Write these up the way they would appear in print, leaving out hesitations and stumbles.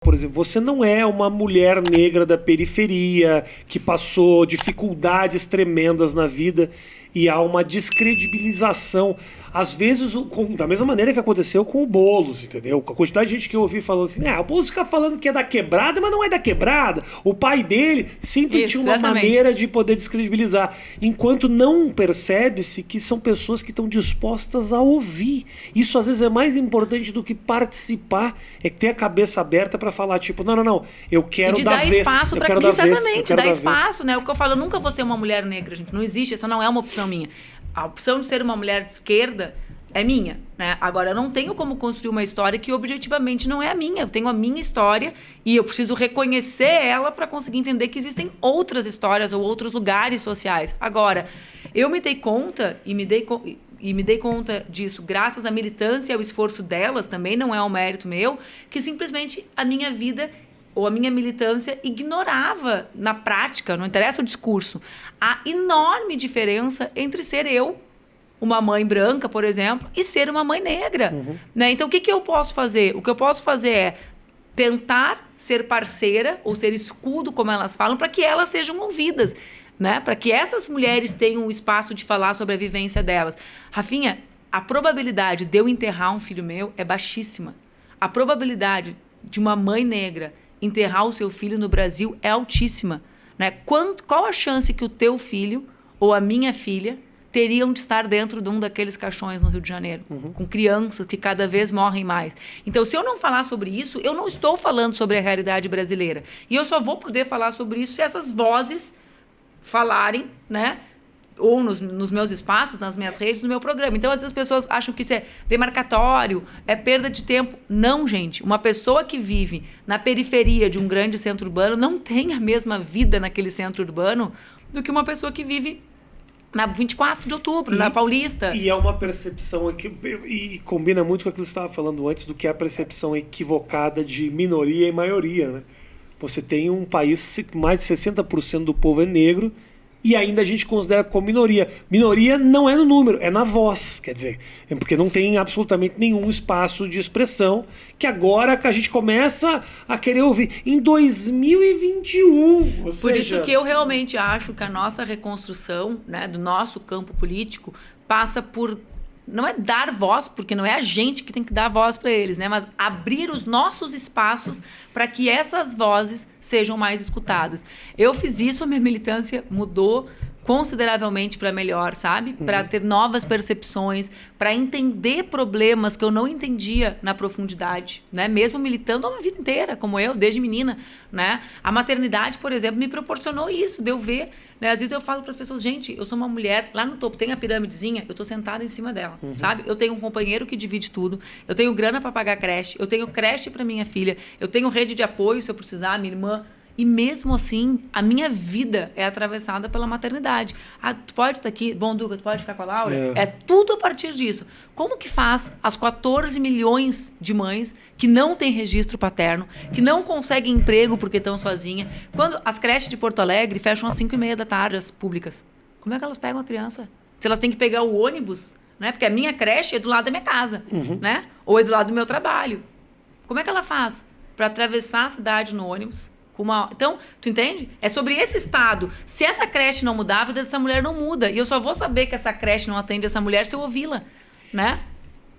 Por exemplo, você não é uma mulher negra da periferia que passou dificuldades tremendas na vida e há uma descredibilização. Às vezes, da mesma maneira que aconteceu com o Boulos, entendeu? Com a quantidade de gente que eu ouvi falando assim, o Boulos fica falando que é da quebrada, mas não é da quebrada. O pai dele sempre tinha uma maneira de poder descredibilizar. Enquanto não percebe-se que são pessoas que estão dispostas a ouvir. Isso às vezes é mais importante do que participar, é ter a cabeça aberta para falar, tipo, não, eu quero dar vez. Espaço para quem, exatamente, dar espaço, né? O que eu falo, eu nunca vou ser uma mulher negra, gente. Não existe, essa não é uma opção minha. A opção de ser uma mulher de esquerda é minha, né? Agora, eu não tenho como construir uma história que objetivamente não é a minha. Eu tenho a minha história e eu preciso reconhecer ela para conseguir entender que existem outras histórias ou outros lugares sociais. Agora, eu me dei conta e me dei conta disso graças à militância e ao esforço delas, também não é um mérito meu, que simplesmente a minha vida ou a minha militância ignorava na prática, não interessa o discurso, a enorme diferença entre ser eu, uma mãe branca, por exemplo, e ser uma mãe negra. Né? Então, o que eu posso fazer? O que eu posso fazer é tentar ser parceira ou ser escudo, como elas falam, para que elas sejam ouvidas. Né? Para que essas mulheres tenham um espaço de falar sobre a vivência delas. Rafinha, a probabilidade de eu enterrar um filho meu é baixíssima. A probabilidade de uma mãe negra enterrar o seu filho no Brasil é altíssima. Né? Qual a chance que o teu filho ou a minha filha teriam de estar dentro de um daqueles caixões no Rio de Janeiro, com crianças que cada vez morrem mais? Então, se eu não falar sobre isso, eu não estou falando sobre a realidade brasileira. E eu só vou poder falar sobre isso se essas vozes falarem, né? Ou nos meus espaços, nas minhas redes, no meu programa. Então, às vezes as pessoas acham que isso é demarcatório, é perda de tempo. Não, gente. Uma pessoa que vive na periferia de um grande centro urbano não tem a mesma vida naquele centro urbano do que uma pessoa que vive na 24 de outubro, na Paulista. E é uma percepção e combina muito com aquilo que você estava falando antes, do que é a percepção equivocada de minoria e maioria, né? Você tem um país que mais de 60% do povo é negro e ainda a gente considera como minoria. Minoria não é no número, é na voz, quer dizer, é porque não tem absolutamente nenhum espaço de expressão, que agora que a gente começa a querer ouvir em 2021. Por isso que eu realmente acho que a nossa reconstrução, né, do nosso campo político passa por... Não é dar voz, porque não é a gente que tem que dar voz para eles, né? Mas abrir os nossos espaços para que essas vozes sejam mais escutadas. Eu fiz isso, a minha militância mudou consideravelmente para melhor, sabe? Para ter novas percepções, para entender problemas que eu não entendia na profundidade, né? Mesmo militando uma vida inteira, como eu, desde menina, né? A maternidade, por exemplo, me proporcionou isso, de eu ver, né? Às vezes eu falo para as pessoas, gente, eu sou uma mulher, lá no topo tem a pirâmidezinha, eu tô sentada em cima dela, sabe? Eu tenho um companheiro que divide tudo, eu tenho grana para pagar creche, eu tenho creche para minha filha, eu tenho rede de apoio se eu precisar, minha irmã. E mesmo assim, a minha vida é atravessada pela maternidade. Ah, tu pode estar aqui, bom, Duca, tu pode ficar com a Laura? É tudo a partir disso. Como que faz as 14 milhões de mães que não têm registro paterno, que não conseguem emprego porque estão sozinhas, quando as creches de Porto Alegre fecham às 5h30 da tarde, as públicas? Como é que elas pegam a criança? Se elas têm que pegar o ônibus, né? Porque a minha creche é do lado da minha casa, né? Ou é do lado do meu trabalho. Como é que ela faz para atravessar a cidade no ônibus? Então, tu entende? É sobre esse estado. Se essa creche não mudar, a vida dessa mulher não muda. E eu só vou saber que essa creche não atende essa mulher se eu ouvi-la, né?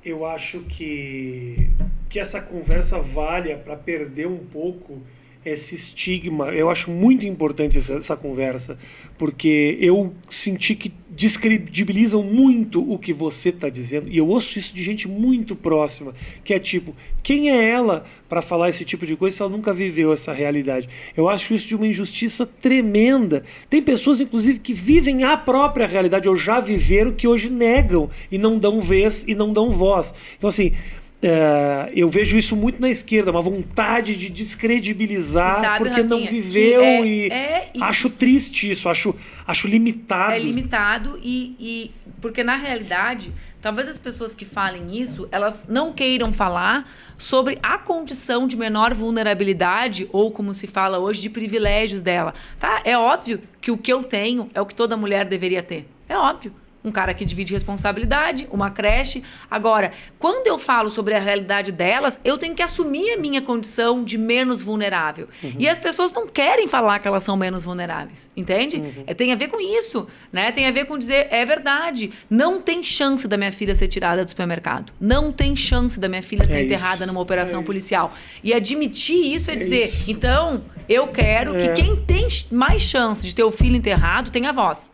Eu acho que essa conversa valha para perder um pouco esse estigma. Eu acho muito importante essa conversa, porque eu senti que descredibilizam muito o que você está dizendo, e eu ouço isso de gente muito próxima, que é tipo, quem é ela para falar esse tipo de coisa se ela nunca viveu essa realidade? Eu acho isso de uma injustiça tremenda. Tem pessoas, inclusive, que vivem a própria realidade, ou já viveram, que hoje negam e não dão vez e não dão voz. Então, assim, eu vejo isso muito na esquerda, uma vontade de descredibilizar, sabe, porque Rafinha, não viveu acho triste isso, acho limitado. É limitado e porque na realidade, talvez as pessoas que falem isso, elas não queiram falar sobre a condição de menor vulnerabilidade ou, como se fala hoje, de privilégios dela. Tá? É óbvio que o que eu tenho é o que toda mulher deveria ter. É óbvio. um cara que divide responsabilidade, uma creche. Agora, quando eu falo sobre a realidade delas, eu tenho que assumir a minha condição de menos vulnerável. E as pessoas não querem falar que elas são menos vulneráveis, entende? Tem a ver com isso, né? Tem a ver com dizer, é verdade, não tem chance da minha filha ser tirada do supermercado. Não tem chance da minha filha ser enterrada numa operação policial. E admitir isso é dizer, então, eu quero que quem tem mais chance de ter o filho enterrado tenha voz.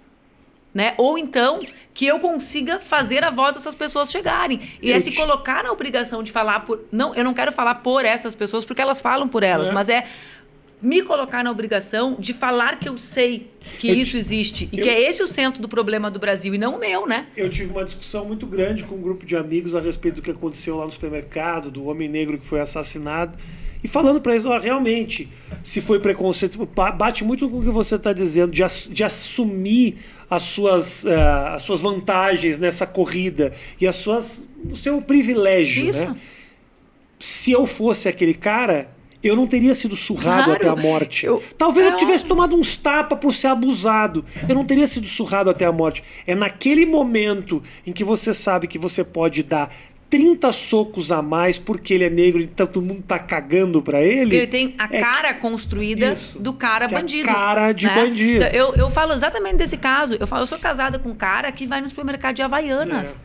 Né? Ou então, que eu consiga fazer a voz dessas pessoas chegarem. E se colocar na obrigação de falar por... Não, eu não quero falar por essas pessoas, porque elas falam por elas, mas me colocar na obrigação de falar que eu sei que isso existe. E que é esse o centro do problema do Brasil, e não o meu, né? Eu tive uma discussão muito grande com um grupo de amigos a respeito do que aconteceu lá no supermercado, do homem negro que foi assassinado. E falando para eles, realmente, se foi preconceito, bate muito com o que você está dizendo, de assumir as suas vantagens nessa corrida e o seu privilégio. Isso. Né? Se eu fosse aquele cara, eu não teria sido surrado até a morte. Talvez eu tivesse tomado uns tapas por ser abusado. Eu não teria sido surrado até a morte. É naquele momento em que você sabe que você pode dar 30 socos a mais porque ele é negro e todo mundo tá cagando pra ele. Porque ele tem a cara construída do cara bandido. A cara de bandido. Eu falo exatamente desse caso. Eu sou casada com um cara que vai no supermercado de Havaianas.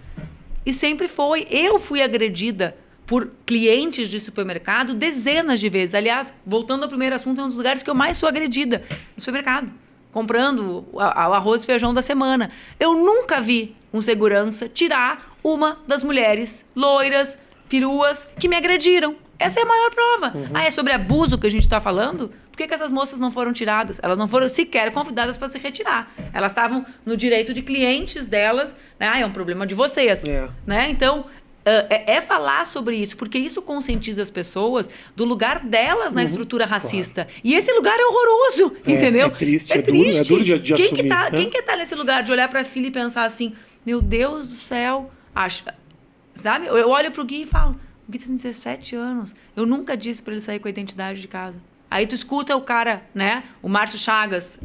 E sempre foi. Eu fui agredida por clientes de supermercado dezenas de vezes. Aliás, voltando ao primeiro assunto, é um dos lugares que eu mais sou agredida. No supermercado. Comprando o arroz e feijão da semana. Eu nunca vi um segurança tirar uma das mulheres loiras, peruas, que me agrediram. Essa é a maior prova. É sobre abuso que a gente está falando? Por que essas moças não foram tiradas? Elas não foram sequer convidadas para se retirar. Elas estavam no direito de clientes delas. Né? É um problema de vocês. Né? Então, falar sobre isso, porque isso conscientiza as pessoas do lugar delas na estrutura racista. Claro. E esse lugar é horroroso, entendeu? É triste, é duro de assumir. Quem que tá nesse lugar de olhar para a filha e pensar assim, meu Deus do céu, sabe? Eu olho pro Gui e falo, o Gui tem 17 anos, eu nunca disse para ele sair com a identidade de casa. Aí tu escuta o cara, né? O Márcio Chagas,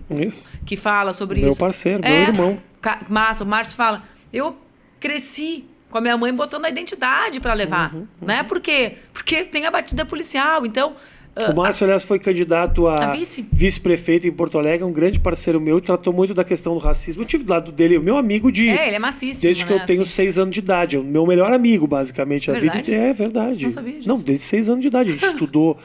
que fala sobre isso. Meu parceiro, meu irmão. Massa, o Márcio fala, eu cresci com a minha mãe botando a identidade para levar, né? Por quê? Porque tem a batida policial, então... O Márcio, aliás, foi candidato a vice-prefeito em Porto Alegre, um grande parceiro meu, e tratou muito da questão do racismo. Eu tive do lado dele, o meu amigo de... ele é maciço, desde que eu tenho 6 anos de idade. É o meu melhor amigo, basicamente. Verdade? É verdade. Não sabia disso. Não, desde 6 anos de idade. A gente estudou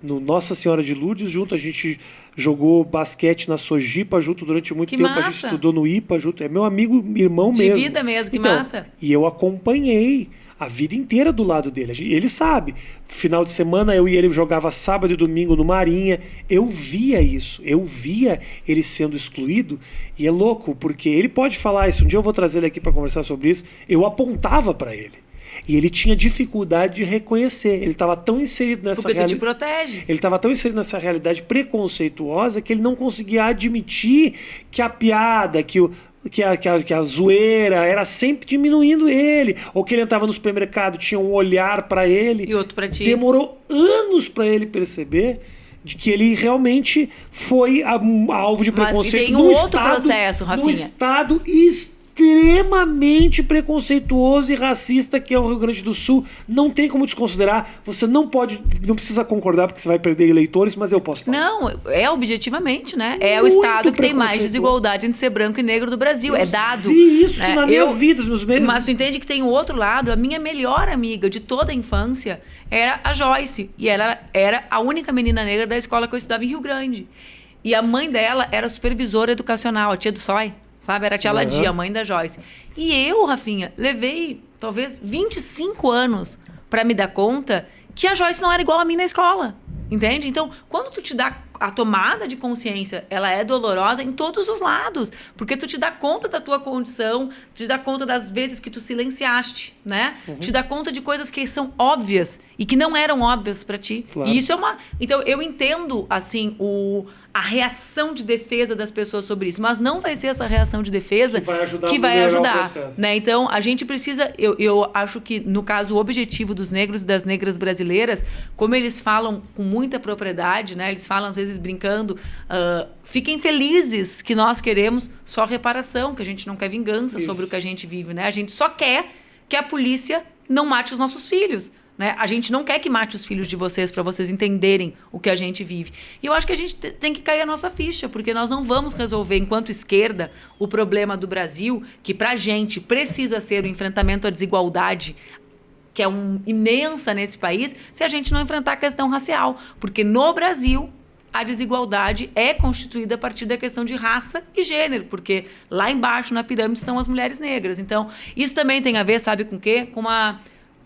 no Nossa Senhora de Lourdes junto, a gente jogou basquete na Sojipa junto durante muito tempo, massa. A gente estudou no IPA junto. É meu amigo, irmão mesmo. De vida mesmo, que massa. E eu acompanhei a vida inteira do lado dele. Ele sabe. Final de semana eu e ele jogava sábado e domingo no Marinha. Eu via isso. Eu via ele sendo excluído. E é louco, porque ele pode falar isso. Um dia eu vou trazer ele aqui para conversar sobre isso. Eu apontava para ele. E ele tinha dificuldade de reconhecer. Ele estava tão inserido nessa realidade. Porque tu te protege. Ele estava tão inserido nessa realidade preconceituosa que ele não conseguia admitir que a piada, que a zoeira era sempre diminuindo ele, ou que ele entrava no supermercado, tinha um olhar para ele. E outro para ti. Demorou anos para ele perceber de que ele realmente foi alvo de preconceito. Mas tem um outro processo, Rafinha. No estado extremamente preconceituoso e racista que é o Rio Grande do Sul. Não tem como desconsiderar. Você não precisa concordar porque você vai perder eleitores, mas eu posso falar. Não, objetivamente, né? É o estado que tem mais desigualdade entre ser branco e negro do Brasil. É dado. Eu vi isso na minha vida. Mas tu entende que tem o outro lado. A minha melhor amiga de toda a infância era a Joyce. E ela era a única menina negra da escola que eu estudava em Rio Grande. E a mãe dela era supervisora educacional, a tia do SOI. Sabe? Era a tia Ladia, a mãe da Joyce. E eu, Rafinha, levei talvez 25 anos para me dar conta que a Joyce não era igual a mim na escola. Entende? Então, quando tu te dá a tomada de consciência, ela é dolorosa em todos os lados. Porque tu te dá conta da tua condição, te dá conta das vezes que tu silenciaste, né? Te dá conta de coisas que são óbvias e que não eram óbvias para ti. Claro. E isso é uma... Então, eu entendo, assim, a reação de defesa das pessoas sobre isso, mas não vai ser essa reação de defesa que vai ajudar, né? Então, a gente precisa... Eu acho que, no caso, o objetivo dos negros e das negras brasileiras, como eles falam com muita propriedade, né? Eles falam, às vezes, vezes brincando, fiquem felizes que nós queremos só reparação, que a gente não quer vingança sobre o que a gente vive, né? A gente só quer que a polícia não mate os nossos filhos, né? A gente não quer que mate os filhos de vocês para vocês entenderem o que a gente vive. E eu acho que a gente tem que cair a nossa ficha, porque nós não vamos resolver, enquanto esquerda, o problema do Brasil, que pra gente precisa ser o enfrentamento à desigualdade, que é imensa nesse país, se a gente não enfrentar a questão racial. Porque no Brasil, a desigualdade é constituída a partir da questão de raça e gênero, porque lá embaixo, na pirâmide, estão as mulheres negras. Então, isso também tem a ver, sabe com o quê? Com uma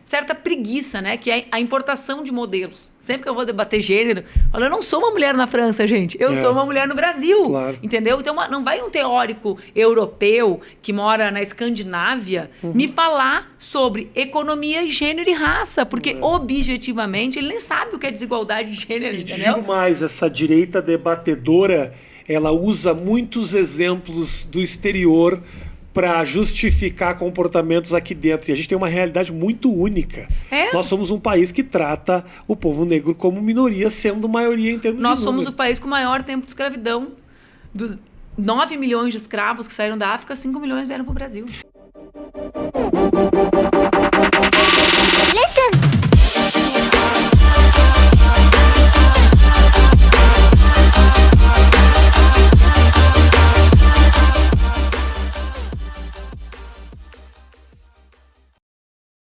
certa preguiça, né? Que é a importação de modelos. Sempre que eu vou debater gênero, eu não sou uma mulher na França, gente. Eu sou uma mulher no Brasil. Claro. Entendeu? Então, não vai um teórico europeu que mora na Escandinávia me falar sobre economia, gênero e raça, porque objetivamente ele nem sabe o que é desigualdade de gênero, entendeu? Digo mais, essa direita debatedora, ela usa muitos exemplos do exterior para justificar comportamentos aqui dentro. E a gente tem uma realidade muito única. Nós somos um país que trata o povo negro como minoria, sendo maioria em termos de número. Nós somos o país com o maior tempo de escravidão. Dos 9 milhões de escravos que saíram da África, 5 milhões vieram para o Brasil.